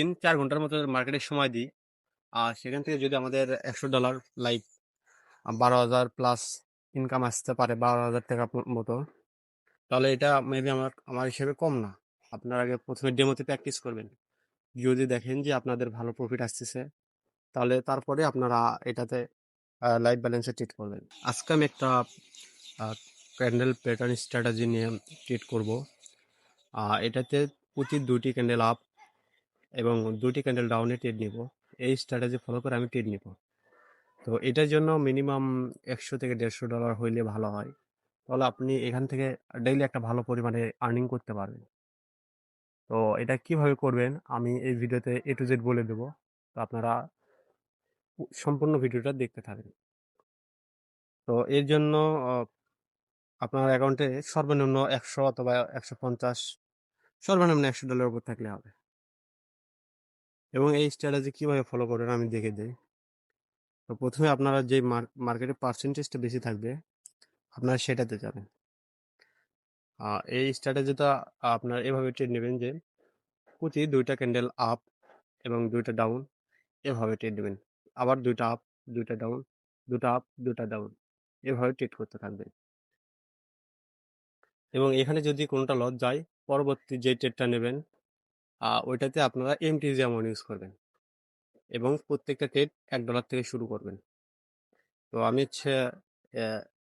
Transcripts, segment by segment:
৩-৪ ঘন্টার মতো মার্কেটে সময় দিই। সেখান থেকে যদি আমাদের $১০০ লাইক ১২,০০০ প্লাস ইনকাম আসতে পারে, ৳১২,০০০ মতো। তাহলে এটা মেবি আমার হিসেবে কম না। আপনারা আগে ১ম এ ডেমোতে প্র্যাকটিস করবেন। যদি দেখেন যে আপনাদের ভালো প্রফিট আসতেছে, তাহলে তারপরে আপনারা এটাতে লাইভ ব্যালেন্সে ট্রেড করবেন। আজকে আমি একটা আ ক্যান্ডেল প্যাটার্ন স্ট্র্যাটেজি নিয়ে ট্রেড করব। এটাতে প্রতি ২ টি ক্যান্ডেল আপ এবং ২ টি ক্যান্ডেল ডাউনে ট্রেড নিব। এই স্ট্র্যাটেজি ফলো করে আমি ট্রেড নিব। তো এটার জন্য মিনিমাম $১০০ থেকে $১৫০ হইলে ভালো হয়। তাহলে আপনি এখান থেকে ডেইলি একটা ভালো পরিমাণে আর্নিং করতে পারবেন। তো এটা কিভাবে করবেন আমি এই ভিডিওতে A to Z বলে দেব। তো আপনারা সম্পূর্ণ ভিডিওটা দেখতে থাকেন। তো এর জন্য অ আপনার অ্যাকাউন্টে সর্বনিম্ন ১০০ অথবা ১৫০ সর্বনিম্ন $১০০ উপর থাকলে হবে। এবং এই স্ট্র্যাটেজি কিভাবে ফলো করবেন আমি দেখে দেই। তো ১ম এ আপনারা যে মার্কেটের পার্সেন্টেজটা বেশি থাকবে, আপনারা সেটাতে যাবেন। এই স্ট্র্যাটেজিটা আপনারা এভাবে ট্রেড নেবেন যে প্রতি ২ টা ক্যান্ডেল আপ এবং ২ টা ডাউন এভাবে ট্রেড নেবেন। আবার ২ টা আপ, ২ টা ডাউন, ২ টা আপ, ২ টা ডাউন এভাবে ট্রেড করতে থাকবেন। এবং এখানে যদি কোনটা লস যায়, পরবর্তী যে ট্রেডটা নেবেন ওইটাতে আপনারা MTG অ্যামাউন্ট ইউজ করবেন এবং প্রত্যেকটা ট্রেড $১ থেকে শুরু করবেন। তো আমি অ্যা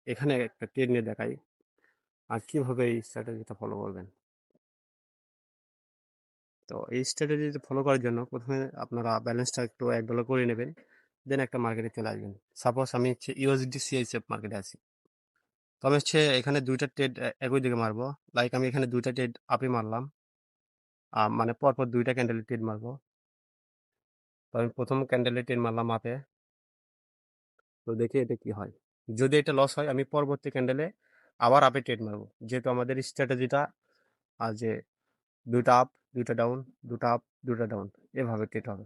এখানে একটা ট্রেড নিয়ে দেখাই আর কিভাবে এই স্ট্র্যাটেজিটা ফলো করবেন। তো এই স্ট্র্যাটেজি ফলো করার জন্য ১ম এ আপনারা ব্যালেন্সটা একটু $১ করে নেবেন। দেন একটা মার্কেটে চলে আসবেন। সাপোজ আমি USD CHF মার্কেটে আছি। তো আমি এখানে ২ টা ট্রেড একই দিকে মারবো। লাইক আমি এখানে ২ টা ট্রেড আপে মারলাম। মানে পরপর ২ টা ক্যান্ডেলে ট্রেড মারবো। তো আমি ১ম ক্যান্ডেলে ট্রেড মারলাম আপে। তো দেখি এটা কি হয়। যদি এটা লস হয় আমি পরবর্তী ক্যান্ডেলে আবার আপে ট্রেড মারবো। যেহেতু আমাদের স্ট্র্যাটেজিটা যে ২ টা আপ, ২ টা ডাউন, ২ টা আপ, ২ টা ডাউন এভাবে ট্রেড হবে।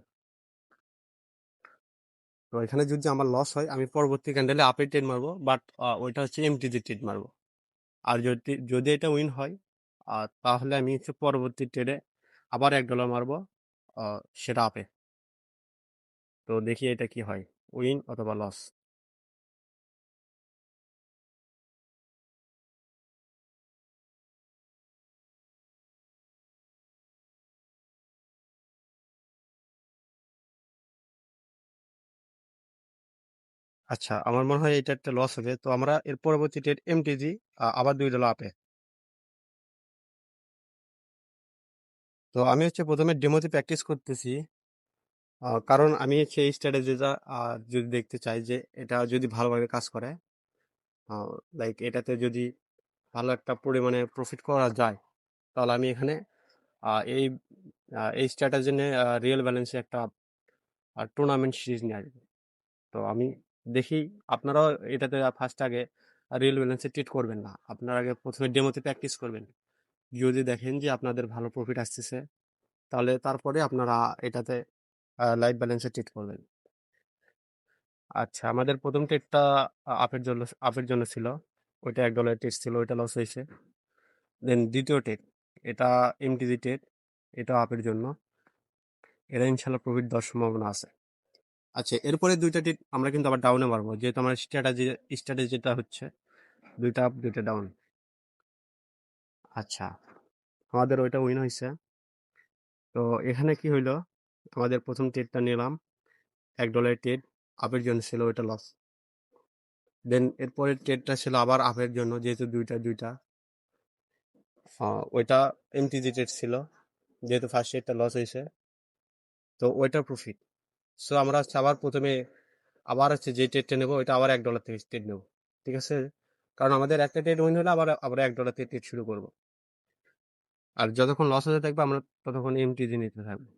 তো এখানে যদি আমার লস হয় আমি পরবর্তী ক্যান্ডেলে আপে ট্রেড মারবো। বাট ওইটা MTG ট্রেড মারবো। আর যদি এটা উইন হয় তাহলে আমি পরবর্তী ট্রেডে আবার $১ মারবো সেটা আপে। তো দেখি এটা কি হয়, উইন অথবা লস। আচ্ছা, আমার মনে হয় এটা একটা লস হবে। তো আমরা এর পরবর্তী ট্রেড MTG আবার $২ আপে। তো আমি ১ম এ ডেমোতে প্র্যাকটিস করতেছি। কারণ আমি এই স্ট্র্যাটেজিটা যদি দেখতে চাই যে এটা যদি ভালোভাবে কাজ করে, আ লাইক এটাতে যদি ভালো একটা পরিমাণে প্রফিট করা যায়, তাহলে আমি এখানে আ এই এই স্ট্র্যাটেজি নিয়ে রিয়েল ব্যালেন্সে একটা টুর্নামেন্ট সিরিজ নিয়ে আসবো। তো আমি দেখি আপনারাও এটাতে ফার্স্ট আগে রিয়েল ব্যালেন্সে ট্রেড করবেন না। আপনারা আগে ১ম এ ডেমোতে প্র্যাকটিস করবেন। যদি দেখেন যে আপনাদের ভালো প্রফিট আসতেছে, তাহলে তারপরে আপনারা এটাতে লাইভ ব্যালেন্সে ট্রেড করবেন। আচ্ছা, আমাদের ১ম ট্রেডটা আপের জন্য ছিল। ওইটা $১ ট্রেড ছিল, ওইটা লস হইছে। দেন ২য় ট্রেড, এটা MTG ট্রেড, এটাও আপের জন্য। এটা ইনশাআল্লাহ প্রফিট দেওয়ার সম্ভাবনা আছে। আচ্ছা, এরপরে ২ টা ট্রেড আমরা কিন্তু আবার ডাউনে মারবো। যেহেতু আমার স্ট্র্যাটেজিটা হচ্ছে ২ টা আপ, ২ টা ডাউন। আচ্ছা, আমাদের ওইটা উইন হইছে। তো এখানে কি হইলো? আমাদের ১ম ট্রেডটা নিলাম। $১ ট্রেড, আপের জন্য ছিল, ওইটা লস। দেন এরপরের ট্রেডটা ছিল আবার আপের জন্য, যেহেতু ২ টা। ওইটা MTG ট্রেড ছিল। যেহেতু ফার্স্ট ট্রেডটা লস হইছে। তো ওইটা প্রফিট। সো আমরা আবার ১ম এ আবার যে ট্রেডটা নেবো ওইটা আবার $১ থেকে ট্রেড নেবো। ঠিক আছে? কারণ আমাদের একটা ট্রেড উইন হলে আবার $১ থেকে ট্রেড শুরু করবো। আর যতক্ষণ লস হতে থাকবে আমরা ততক্ষণ MTG নিতে থাকবো।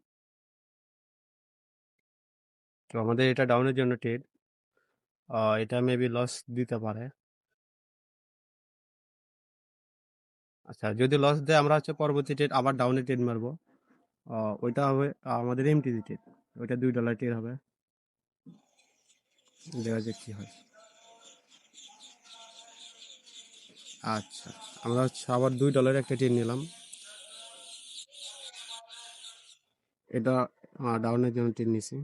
তো আমাদের এটা ডাউনের জন্য ট্রেড। এটা মেবি লস দিতে পারে। আচ্ছা, যদি লস দেয় আমরা পরবর্তী ট্রেড আবার ডাউনে ট্রেড মারবো। ওইটা হবে আমাদের MTG ট্রেড। ওইটা $২ ট্রেড হবে। দেখা যাক কি হয়। আচ্ছা, আমরা আবার $২ একটা ট্রেড নিলাম। এটা ডাউনের জন্য ট্রেড নিছি।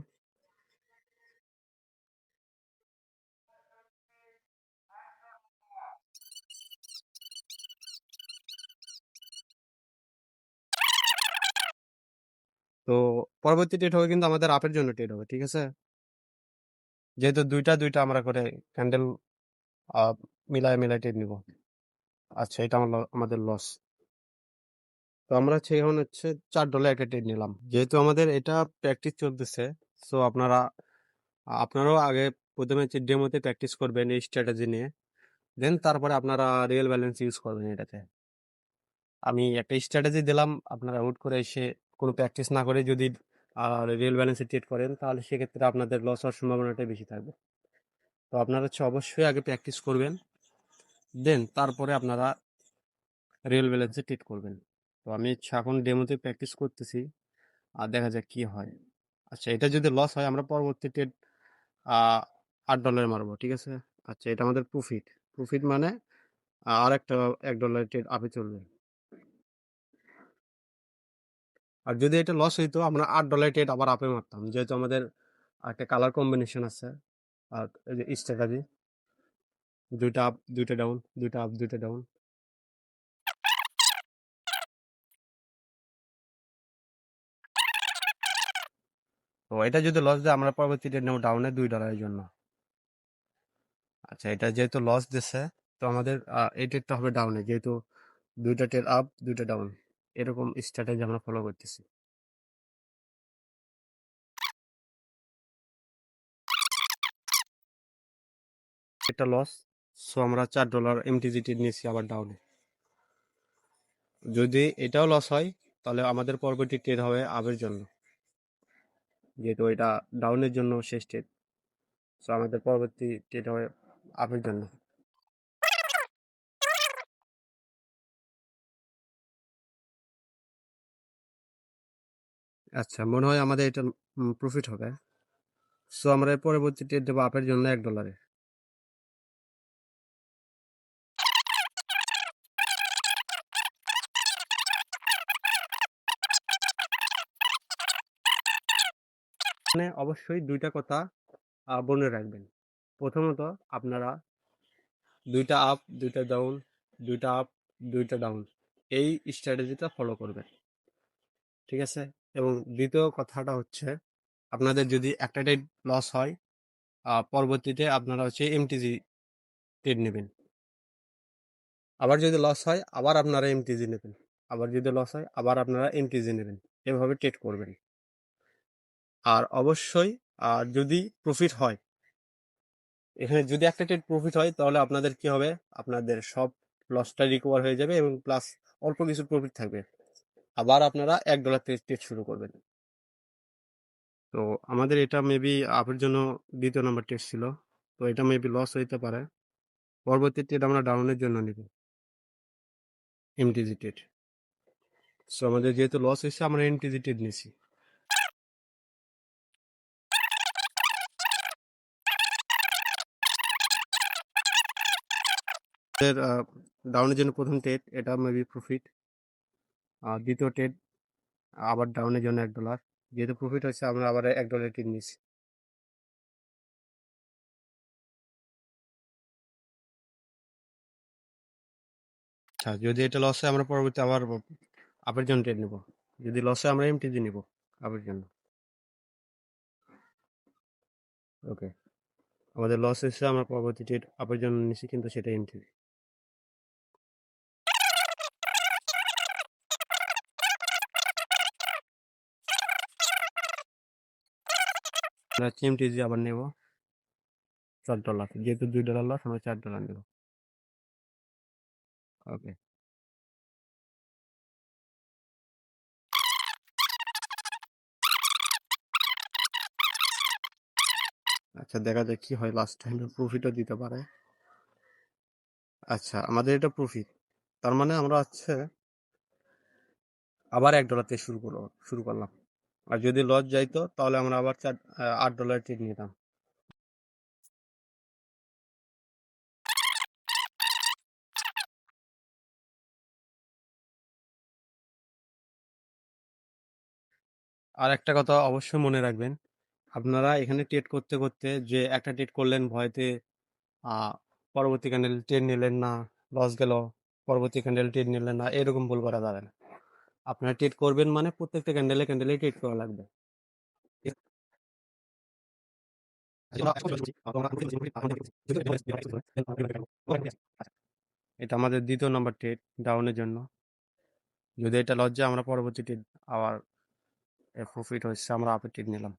তো পরবর্তী ট্রেড হবে কিন্তু আমাদের আপের জন্য ট্রেড হবে, ঠিক আছে? যেহেতু দুইটা আমরা করে ক্যান্ডেল মিলায় ট্রেড নিব। আচ্ছা, এটা আমাদের লস। তো আমরা হচ্ছে এখন হচ্ছে $4 একটা ট্রেড নিলাম। যেহেতু আমাদের এটা প্র্যাকটিস চলতেছে, সো আপনারাও আগে প্রথমে হচ্ছে ডেমোতে প্র্যাকটিস করবেন এই স্ট্র্যাটেজি নিয়ে, দেন তারপরে আপনারা রিয়েল ব্যালেন্স ইউজ করবেন এটাতে। আমি একটা স্ট্র্যাটেজি দিলাম, আপনারা হুট করে এসে কোনো প্র্যাকটিস না করে যদি রিয়েল ব্যালেন্সে ট্রেড করেন, তাহলে সেক্ষেত্রে আপনাদের লস হওয়ার সম্ভাবনাটাই বেশি থাকবে। তো আপনারা হচ্ছে অবশ্যই আগে প্র্যাকটিস করবেন, দেন তারপরে আপনারা রিয়েল ব্যালেন্সে ট্রেড করবেন। তো আমি হচ্ছে এখন ডেমোতে প্র্যাকটিস করতেছি, আর দেখা যাক কি হয়। আচ্ছা, এটা যদি লস হয় আমরা পরবর্তী ট্রেড $8 মারবো, ঠিক আছে? আচ্ছা, এটা আমাদের প্রফিট। প্রফিট মানে আর একটা $1 ট্রেড আপে চলবে। আর যদি এটা লস হইতো আমরা $8 ট্রেড আবার আপে মারতাম, যেহেতু আমাদের একটা কালার কম্বিনেশন আছে। আর এই যে স্ট্র্যাটেজি, দুইটা আপ দুইটা ডাউন, দুইটা আপ দুইটা ডাউন। তো এটা যদি লস দেয় আমরা পরবর্তী ট্রেড নেবো ডাউনে $2 জন্য। আচ্ছা, এটা যেহেতু লস দিচ্ছে, তো আমাদের এই ট্রেডটা হবে ডাউনে, যেহেতু দুইটা ট্রেড আপ দুইটা ডাউন, এরকম স্ট্র্যাটেজি আমরা ফলো করতেছি। এটা লস, সো আমরা $4 এমটিজি ট্রেড নিয়েছি আবার ডাউনে। যদি এটাও লস হয়, তাহলে আমাদের পরবর্তী ট্রেড হবে আপের জন্য, যেহেতু এটা ডাউনের জন্য শেষ ট্রেড। সো আমাদের পরবর্তী ট্রেড হবে আপের জন্য। আচ্ছা, মনে হয় আমাদের এটা প্রফিট হবে। সো আমরা এর পরবর্তী ট্রেড দেবো আপের জন্য $1। মানে অবশ্যই দুইটা কথা মনে রাখবেন। প্রথমত, আপনারা দুইটা আপ দুইটা ডাউন, দুইটা আপ দুইটা ডাউন, এই স্ট্র্যাটেজিটা ফলো করবেন, ঠিক আছে? এবং দ্বিতীয় কথাটা হচ্ছে, আপনাদের যদি একটা ট্রেড লস হয়, পরবর্তীতে আপনারা হচ্ছে এমটিজি ট্রেড নেবেন। আবার যদি লস হয় আবার আপনারা এমটিজি নেবেন। আবার যদি লস হয় আবার আপনারা এমটিজি নেবেন। এভাবে ট্রেড করবেন। আর অবশ্যই যদি প্রফিট হয়, এখানে যদি একটা ট্রেড প্রফিট হয়, তাহলে আপনাদের কি হবে? আপনাদের সব লসটা রিকভার হয়ে যাবে এবং প্লাস অল্প কিছু প্রফিট থাকবে। আবার আপনারা $1 থেকে ট্রেড শুরু করবেন। তো আমাদের এটা মেবি আপের জন্য দ্বিতীয় নাম্বার ট্রেড ছিল। তো এটা মেবি লস হইতে পারে। পরবর্তী ট্রেড আমরা ডাউনের জন্য নিব, এমটিজি ট্রেড। সো আমাদের যেহেতু লস হয়েছে আমরা এমটিজি ট্রেড নিছি। আমাদের ডাউনের জন্য প্রথম ট্রেড এটা মেবি প্রফিট। দ্বিতীয় ট্রেড আবার ডাউনের জন্য $1। যেহেতু প্রফিট হয়েছে আমরা আবার $1 ট্রেড নিছি। আচ্ছা, যদি এটা লস হয় আমরা পরবর্তী আবার আপের জন্য ট্রেড নেব। যদি লস হয় আমরা এমটিজি নিব আপের জন্য। ওকে, আমাদের লস হয়েছে আমরা পরবর্তী ট্রেড আপের জন্য নিছি, কিন্তু সেটা এমটিজি। আমরা এমটিজি আবার নেব $4, যেহেতু $2 লস আমরা $4 নেব। ওকে, আচ্ছা দেখা যাক কি হয়, লাস্ট টাইম প্রফিটও দিতে পারে। আচ্ছা, আমাদের এটা প্রফিট, তার মানে আমরা হচ্ছে আবার $1 থেকে শুরু করলাম। আর যদি লস যাইতো তাহলে আমরা আবার $8 ট্রেড নিতাম। আর একটা কথা অবশ্যই মনে রাখবেন, আপনারা এখানে ট্রেড করতে, করতে যে একটা ট্রেড করলেন ভয়তে আ পরবর্তী ক্যান্ডেল ট্রেড নিলেন না, লস গেল। পরবর্তী ক্যান্ডেল ট্রেড নিলেন না, এরকম ভুল করা যাবে না। আপনারা ট্রেড করবেন মানে প্রত্যেকটা ক্যান্ডেলে, ক্যান্ডেলেই ট্রেড করা লাগবে। এটা আমাদের ২য় নাম্বার ট্রেড ডাউনের জন্য। যদি এটা লস যায় আমরা পরবর্তী ট্রেড আবার প্রফিট হচ্ছে আমরা আপে ট্রেড নিলাম।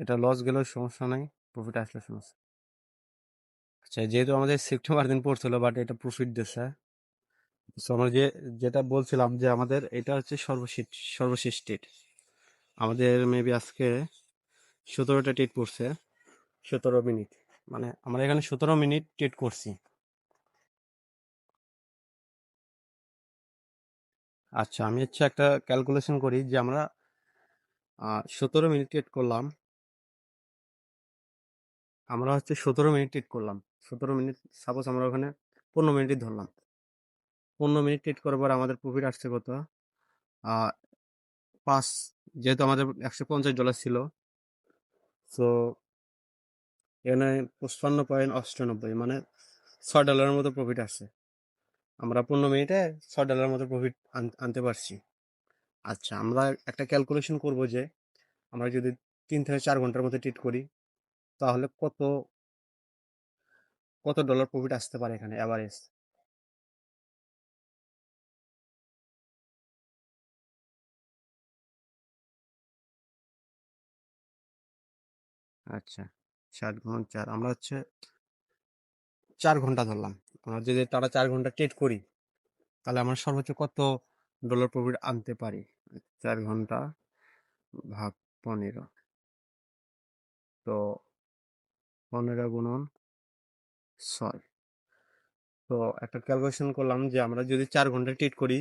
এটা লস গেলেও সমস্যা নাই, প্রফিট আসলে সমস্যা। আচ্ছা, যেহেতু আমাদের সেপ্টেম্বর দিন পড়ছিল বাট এটা প্রফিট দিচ্ছে। সো আমরা যেটা বলছিলাম যে আমাদের এটা হচ্ছে সর্বশেষ ডেট। আমাদের মেবি আজকে 17টা ডেট পড়ছে, 17 মিনিট। মানে আমরা এখানে 17 মিনিট ট্রেড করছি। আচ্ছা, আমি হচ্ছে একটা ক্যালকুলেশন করি যে আমরা 17 মিনিট ট্রেড করলাম। আমরা হচ্ছে 17 মিনিট ট্রেড করলাম। 17 মিনিট, সাপোজ আমরা ওখানে 15 মিনিটই ধরলাম। 15 মিনিট ট্রেড করার পর আমাদের প্রফিট আসছে কত? আহ 5, যেহেতু আমাদের $150 ছিল, সো এখানে 55.98 মানে $6 মতো প্রফিট আসছে। আমরা 15 মিনিটে $6 মতো প্রফিট আনতে পারছি। আচ্ছা, আমরা একটা ক্যালকুলেশন করব যে আমরা যদি 3 থেকে 4 ঘন্টার মতো ট্রেড করি তাহলে কত কত ডলার প্রফিট আসতে পারে এখানে অ্যাভারেজ। আচ্ছা, 7 গুণ 4 আমরা হচ্ছে 4 ঘন্টা ধরলাম। আমরা যদি টানা 4 ঘন্টা ট্রেড করি তাহলে আমরা সর্বোচ্চ কত ডলার প্রফিট আনতে পারি? 4 ঘন্টা ভাগ 15, তো 15 গুণন 6। তো একটা ক্যালকুলেশন করলাম যে আমরা যদি 4 ঘন্টা ট্রেড করি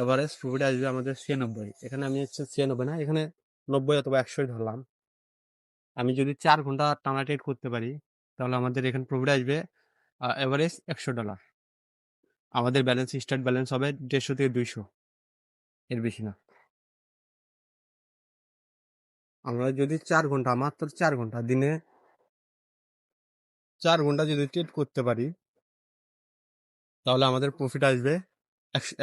এভারেজ প্রফিট আসবে আমাদের 96। এখানে আমি হচ্ছে 96 না, এখানে 90 অথবা 100 ধরলাম। আমি যদি 4 ঘন্টা টানা ট্রেড করতে পারি তাহলে আমাদের এখানে প্রফিট আসবে এভারেজ $100। আমাদের ব্যালেন্স, স্টার্ট ব্যালেন্স হবে 150 থেকে 200, এর বেশি না। আমরা যদি 4 ঘন্টা, মাত্র 4 ঘন্টা, দিনে 4 ঘন্টা যদি ট্রেড করতে পারি তাহলে আমাদের প্রফিট আসবে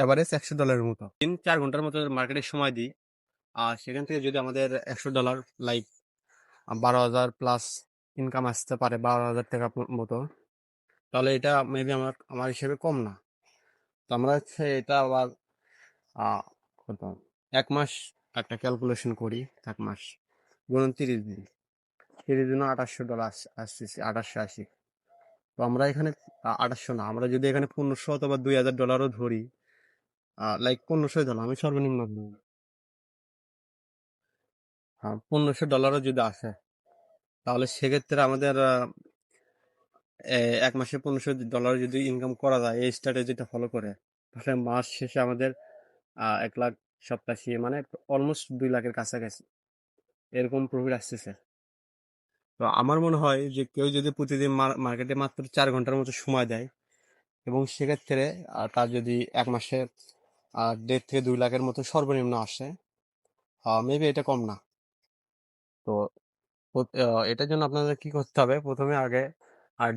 এভারেজ $100 মতো। 3-4 ঘন্টার মতো মার্কেটে সময় দিই, আর সেখান থেকে যদি আমাদের $100 লাইক 12,000 প্লাস ইনকাম আসতে পারে, 12,000 টাকা মতো, তাহলে এটা মেবি আমার হিসেবে কম না। তো আমরা হচ্ছে এটা আবার আহ, কত 1 মাস একটা ক্যালকুলেশন করি। 1 মাস গুণন 30 দিন, 30 দিনও $2800 আসতেছে, 2880। তো আমরা এখানে 2800 না, আমরা যদি এখানে 1500 অথবা $2,000 ধরি, লাইক 1500 ধরলাম, আমি সর্বনিম্ন ধরলাম। হ্যাঁ, $1500 যদি আসে তাহলে সেক্ষেত্রে আমাদের 1 মাসে $1500 যদি ইনকাম করা যায় এই স্ট্র্যাটেজিটা ফলো করে, তাহলে মাস শেষে আমাদের 1,87,000 মানে অলমোস্ট 2 লাখের কাছাকাছি এরকম প্রফিট আসতেছে। তো আমার মনে হয় যে কেউ যদি প্রতিদিন মার্কেটে মাত্র 4 ঘন্টার মতো সময় দেয় এবং সেক্ষেত্রে তার যদি 1 মাসে 1.5 থেকে 2 লাখের মতো সর্বনিম্ন আসে, মেবি এটা কম না। তো এটার জন্য আপনাদের কি করতে হবে, প্রথমে আগে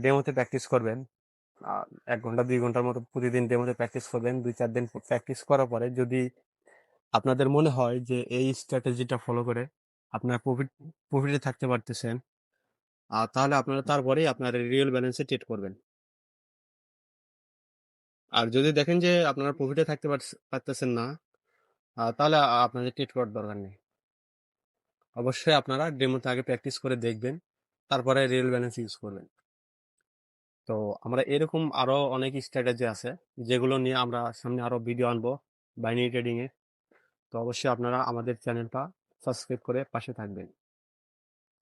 ডেমোতে প্র্যাকটিস করবেন। 1 ঘন্টা 2 ঘন্টার মতো প্রতিদিন ডেমোতে প্র্যাকটিস করবেন। 2-4 দিন প্র্যাকটিস করার পরে যদি আপনাদের মনে হয় যে এই স্ট্র্যাটেজিটা ফলো করে আপনারা প্রফিটে থাকতে পারতেছেন, তাহলে আপনারা তারপরেই আপনার রিয়েল ব্যালেন্সে ট্রেড করবেন। আর যদি দেখেন যে আপনারা প্রফিটে থাকতে পারতেছেন না, তাহলে আপনাদের ট্রেড করার দরকার নেই। অবশ্যই আপনারা ডেমোতে আগে প্র্যাকটিস করে দেখবেন, তারপরে রিয়েল ব্যালেন্স ইউজ করবেন। তো আমরা এরকম আরো অনেক স্ট্র্যাটেজি আছে যেগুলো নিয়ে আমরা সামনে আরো ভিডিও আনবো বাইনারি ট্রেডিং এ। তো অবশ্যই আপনারা আমাদের চ্যানেলটা সাবস্ক্রাইব করে পাশে থাকবেন।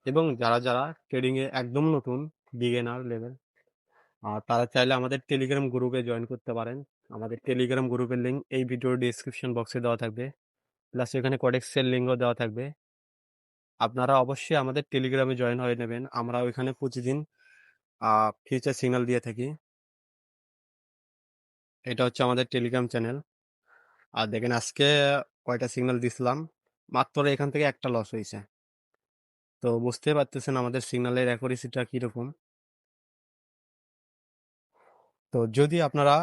এবং যারা যারা ট্রেডিং এ একদম নতুন, বিগিনার লেভেল, তারা চাইলে আমাদের টেলিগ্রাম গ্রুপে জয়েন করতে পারেন। আমাদের টেলিগ্রাম গ্রুপের লিঙ্ক এই ভিডিওর ডিসক্রিপশন বক্সে দেওয়া থাকবে, প্লাস এখানে কডেক্সের লিঙ্কও দেওয়া থাকবে। আপনারা অবশ্যই আমাদের টেলিগ্রামে জয়েন হয়ে নেবেন। আমরা ওইখানে প্রতিদিন ফিউচার সিগন্যাল দিয়ে থাকি। এটা হচ্ছে আমাদের টেলিগ্রাম চ্যানেল। আর দেখেন আজকে কয়টা সিগন্যাল দিছিলাম, মাত্র এখান থেকে একটা লস হয়েছে। তো বুঝতেই পারতেছেন আমাদের সিগন্যালের অ্যাকুরেসিটা কিরকম। তো যদি আপনারা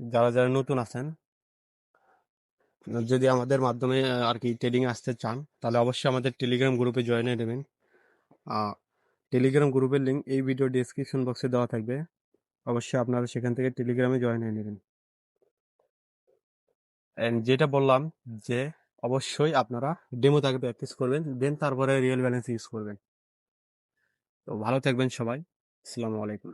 যারা নতুন আছেন, যদি আমাদের মাধ্যমে আর কি ট্রেডিং আসতে চান, তাহলে অবশ্যই আমাদের টেলিগ্রাম গ্রুপে জয়েন হয়ে নেবেন। টেলিগ্রাম গ্রুপের লিঙ্ক এই ভিডিও ডেসক্রিপশন বক্সে দেওয়া থাকবে। অবশ্যই আপনারা সেখান থেকে টেলিগ্রামে জয়েন হয়ে নেবেন। এন্ড যেটা বললাম যে অবশ্যই আপনারা ডেমো আগে প্র্যাকটিস করবেন, দেন তারপরে রিয়েল ব্যালেন্স ইউজ করবেন। তো ভালো থাকবেন সবাই। আসসালামু আলাইকুম।